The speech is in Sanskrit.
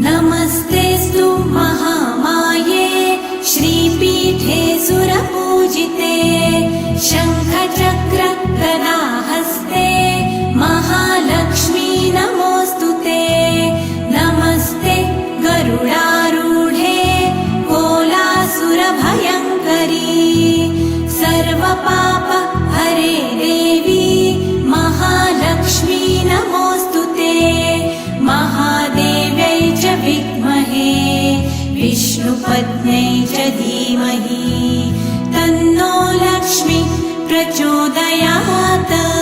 नमस्तेऽस्तु महामाये श्रीपीठे सुरपूजिते शङ्खचक्र गदाहस्ते महालक्ष्मी नमोऽस्तुते। नमस्ते गरुडारूढे कोलासुरभयङ्करी सर्वपाप हरे देवी महालक्ष्मी नमोऽस्तुते। महादेव्यै च विद्महे विष्णुपत्न्यै च धीमहि तन्नो लक्ष्मी प्रचोदयात्।